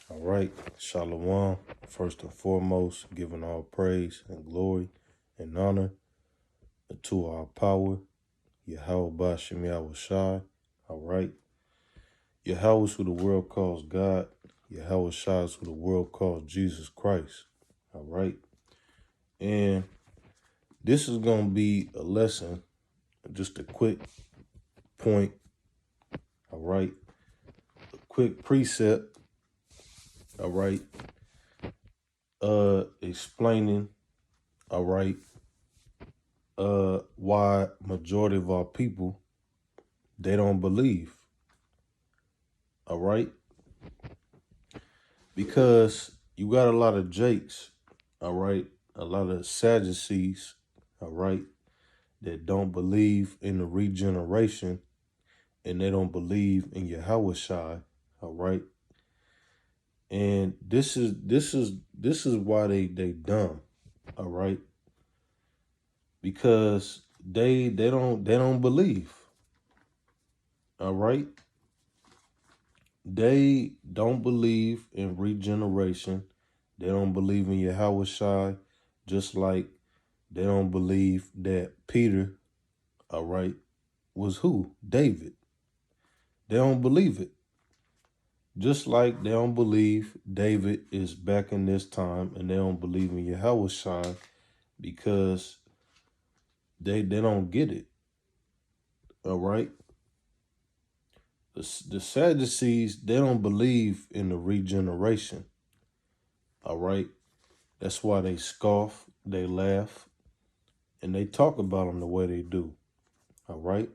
All right, Shalom. First and foremost, giving all praise and glory and honor to our power, Yahawashi. All right, Yahweh is who the world calls God. Yahawashi is who the world calls Jesus Christ. All right, and this is going to be a lesson, just a quick point. All right, a quick precept. All right, explaining. All right. Why majority of our people, they don't believe. All right. Because you got a lot of Jakes, all right, a lot of Sadducees, all right, that don't believe in the regeneration and they don't believe in Yahawashi, all right. And this is why they dumb, all right, because they don't believe, all right. They don't believe in regeneration. They don't believe in Yahawashi, just like they don't believe that Peter, all right, was who? David. They don't believe it. Just like they don't believe David is back in this time, and they don't believe in Yahawashi because they don't get it. All right. The Sadducees, they don't believe in the regeneration. All right. That's why they scoff, they laugh, and they talk about them the way they do. All right.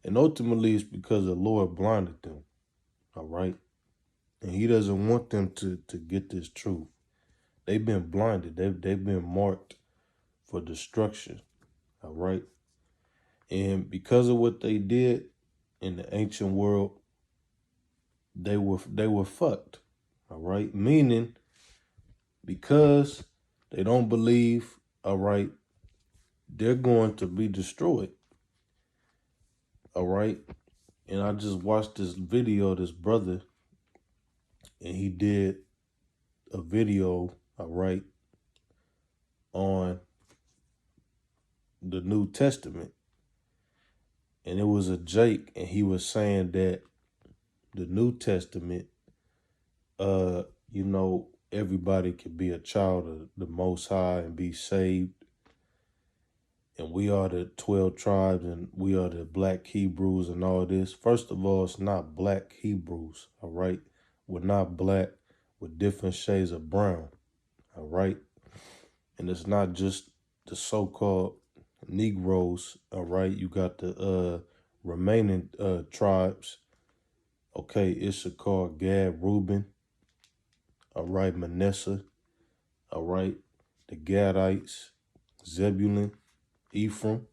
And ultimately, it's because the Lord blinded them. All right. And he doesn't want them to get this truth. They've been blinded. They've been marked for destruction. All right. And because of what they did in the ancient world, they were fucked. All right. Meaning, because they don't believe, all right, they're going to be destroyed. All right. And I just watched this video of this brother, and he did a video, all right, on the New Testament. And it was a Jake, and he was saying that the New Testament, everybody could be a child of the Most High and be saved. And we are the 12 tribes, and we are the black Hebrews and all this. First of all, it's not black Hebrews, all right? We're not black with different shades of brown, all right? And it's not just the so-called Negroes, all right? You got the remaining tribes, okay? Issachar, Gad, Reuben, all right? Manasseh, all right? The Gadites, Zebulun, Ephraim,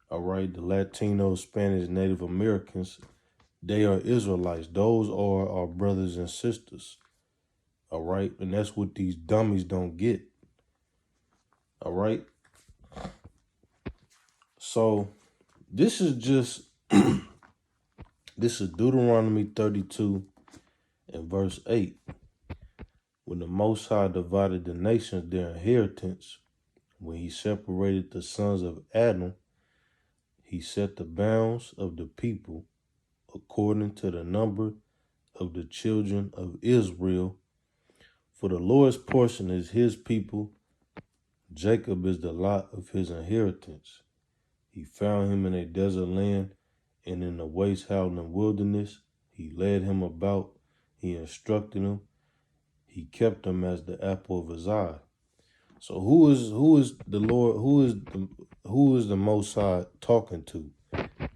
all right? The Latinos, Spanish, Native Americans, they are Israelites. Those are our brothers and sisters, all right? And that's what these dummies don't get, all right? So this is just, this is Deuteronomy 32 and verse 8. When the Most High divided the nations their inheritance, when he separated the sons of Adam, he set the bounds of the people according to the number of the children of Israel. For the Lord's portion is his people. Jacob is the lot of his inheritance. He found him in a desert land and in the waste howling wilderness. He led him about. He instructed him. He kept him as the apple of his eye. So who is the Lord? Who is the Most High talking to?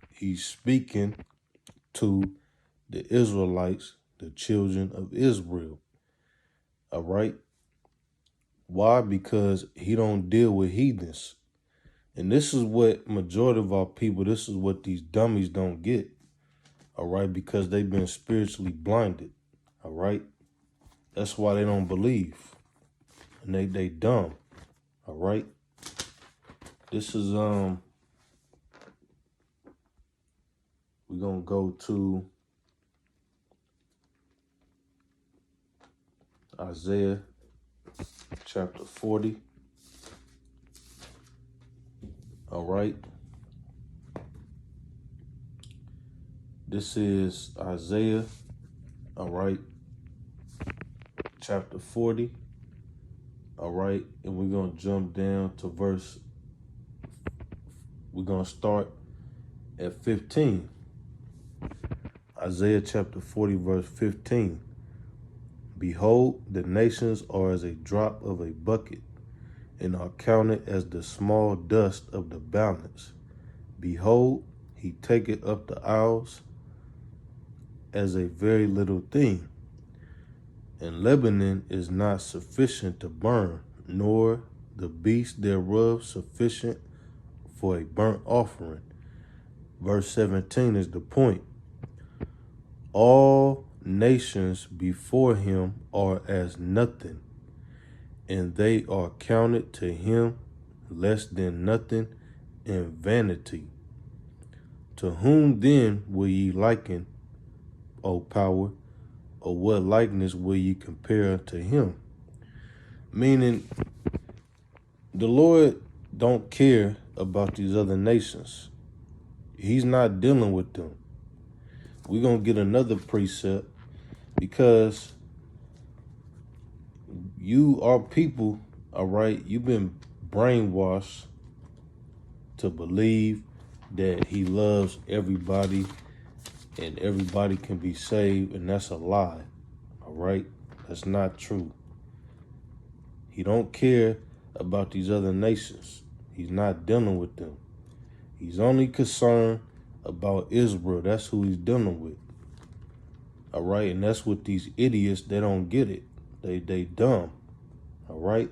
He's speaking to the Israelites, the children of Israel. All right. Why? Because he don't deal with heathens. And this is what majority of our people, this is what these dummies don't get. All right. Because they've been spiritually blinded. All right. That's why they don't believe. And they dumb. All right. This is, we're going to go to Isaiah chapter 40. All right. This is Isaiah, all right, chapter 40. All right. And we're going to jump down to we're going to start at 15. Isaiah chapter 40, verse 15. Behold, the nations are as a drop of a bucket, and are counted as the small dust of the balance. Behold, he taketh up the isles as a very little thing. And Lebanon is not sufficient to burn, nor the beast thereof sufficient for a burnt offering. Verse 17 is the point. All nations before him are as nothing, and they are counted to him less than nothing in vanity. To whom then will ye liken, O power, or what likeness will ye compare to him? Meaning, the Lord don't care about these other nations. He's not dealing with them. We're going to get another precept because you are people, all right? You've been brainwashed to believe that he loves everybody and everybody can be saved, and that's a lie, all right? That's not true. He don't care about these other nations. He's not dealing with them. He's only concerned about Israel. That's who he's dealing with. All right, and that's what these idiots, they don't get it. They dumb. All right.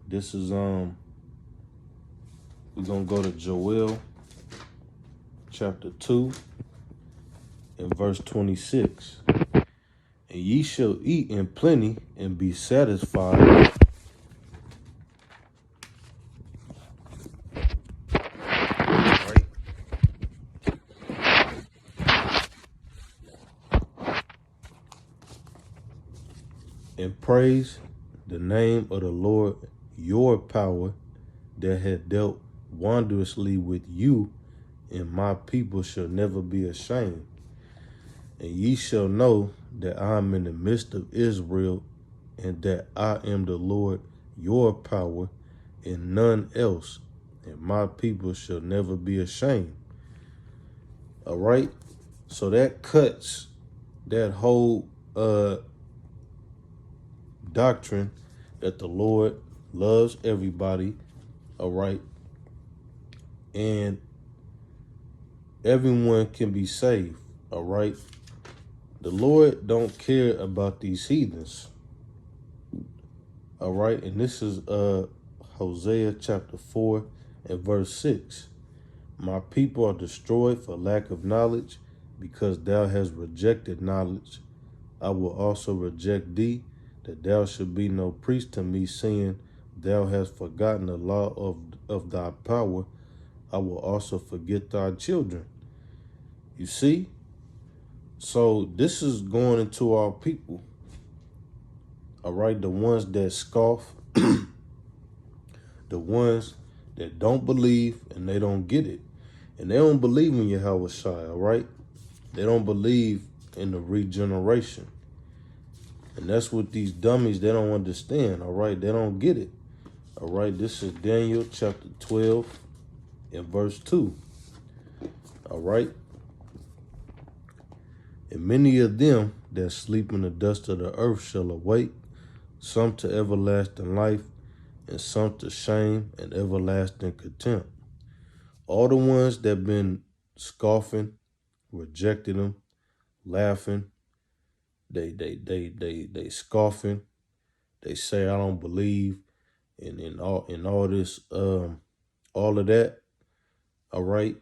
This is we're gonna go to Joel chapter 2 and verse 26. And ye shall eat in plenty and be satisfied. Right? And praise the name of the Lord your power that had dealt wondrously with you, and my people shall never be ashamed. And ye shall know that I am in the midst of Israel, and that I am the Lord your power, and none else, and my people shall never be ashamed. All right? So that cuts that whole doctrine that the Lord loves everybody, all right? And everyone can be saved, all right? The Lord don't care about these heathens, all right? And this is Hosea chapter 4 and verse 6. My people are destroyed for lack of knowledge, because thou hast rejected knowledge. I will also reject thee, that thou should be no priest to me, seeing thou hast forgotten the law of thy power. I will also forget thy children. You see? So this is going into our people. All right, the ones that scoff, the ones that don't believe and they don't get it. And they don't believe in Yahawashi, all right? They don't believe in the regeneration. And that's what these dummies, they don't understand, all right? They don't get it, all right? This is Daniel chapter 12 and verse 2, all right? And many of them that sleep in the dust of the earth shall awake, some to everlasting life, and some to shame and everlasting contempt. All the ones that been scoffing, rejecting them, laughing, they scoffing, they say I don't believe, and all this all of that, all right?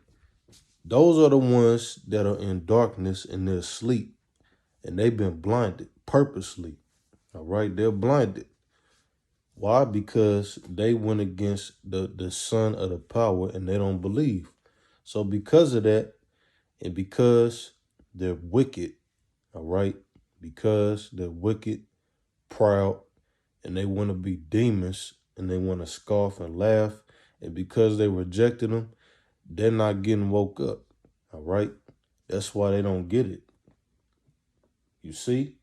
Those are the ones that are in darkness and they're asleep, and they've been blinded purposely, all right? They're blinded. Why? Because they went against the son of the power and they don't believe. So because of that, and because they're wicked, all right, because they're wicked, proud, and they want to be demons, and they want to scoff and laugh. And because they rejected him, they're not getting woke up. All right? That's why they don't get it. You see?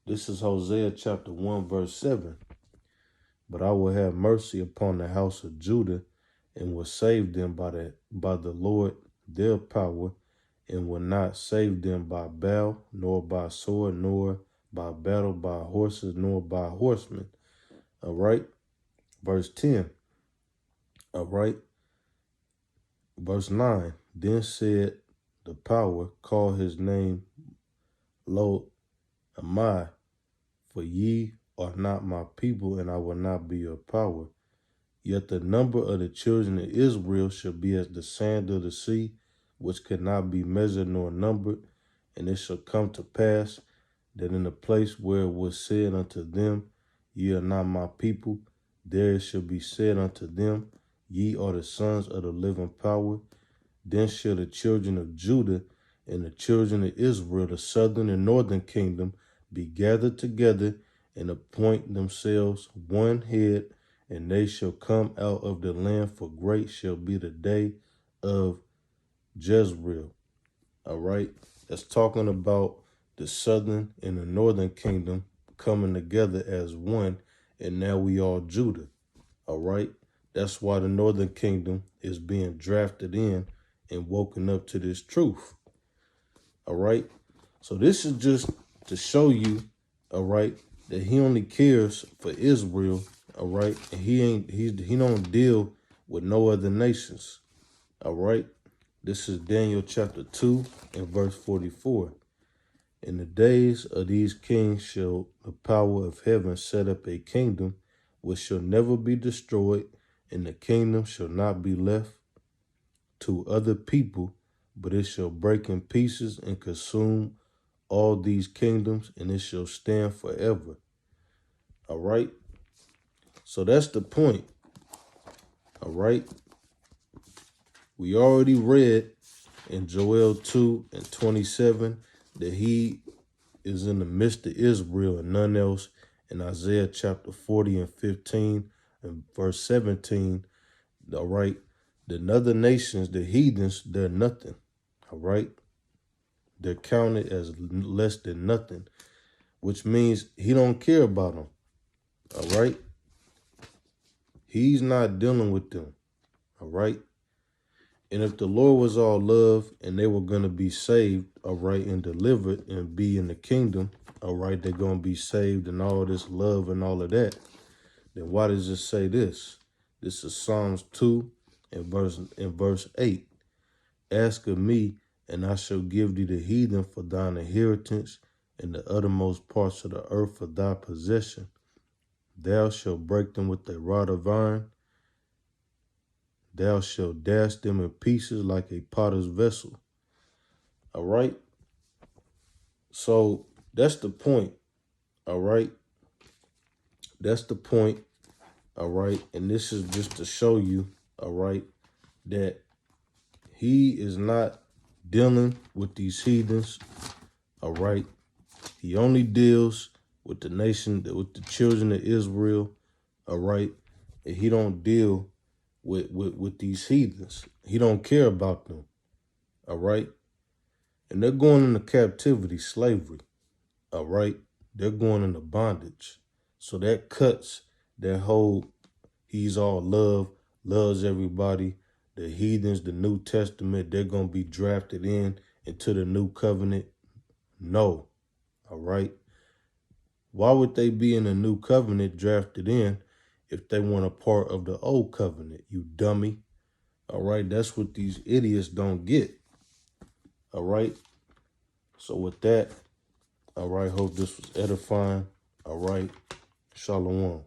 This is Hosea chapter 1, verse 7. But I will have mercy upon the house of Judah, and will save them by the Lord their power, and will not save them by bow, nor by sword, nor by battle, by horses, nor by horsemen. All right? Verse 10. All right? Verse 9. Then said the power, call his name Lo Amai, for ye are not my people, and I will not be your power. Yet the number of the children of Israel shall be as the sand of the sea, which cannot be measured nor numbered. And it shall come to pass that in the place where it was said unto them, ye are not my people, there it shall be said unto them, ye are the sons of the living power. Then shall the children of Judah and the children of Israel, the southern and northern kingdom, be gathered together and appoint themselves one head, and they shall come out of the land, for great shall be the day of Jezreel. All right? That's talking about the southern and the northern kingdom coming together as one, and now we are Judah. All right? That's why the northern kingdom is being drafted in and woken up to this truth. All right? So this is just to show you, all right, that he only cares for Israel, all right? And he don't deal with no other nations. All right? This is Daniel chapter 2 and verse 44. In the days of these kings shall the power of heaven set up a kingdom which shall never be destroyed, and the kingdom shall not be left to other people, but it shall break in pieces and consume all these kingdoms, and it shall stand forever. All right? So that's the point. All right? We already read in Joel 2 and 27 that he is in the midst of Israel and none else. In Isaiah chapter 40 and 15 and verse 17, all right? The other nations, the heathens, they're nothing. All right? They're counted as less than nothing, which means he don't care about them. All right? He's not dealing with them. All right? And if the Lord was all love and they were going to be saved, all right, and delivered and be in the kingdom, all right, they're going to be saved and all this love and all of that, then why does it say this? This is Psalms 2 and verse 8. Ask of me, and I shall give thee the heathen for thine inheritance, and the uttermost parts of the earth for thy possession. Thou shalt break them with a rod of iron. Thou shalt dash them in pieces like a potter's vessel. All right? So that's the point. All right? That's the point. All right? And this is just to show you, all right, that he is not dealing with these heathens. All right? He only deals with the nation, with the children of Israel. All right? And he don't deal with these heathens. He don't care about them. All right? And they're going into captivity, slavery. All right? They're going into bondage. So that cuts that whole he's all love, loves everybody. The heathens, the New Testament, they're going to be drafted into the new covenant. No. All right? Why would they be in the new covenant drafted in if they weren't a part of the old covenant, you dummy? All right? That's what these idiots don't get. All right? So with that, all right, hope this was edifying. All right. Shalom.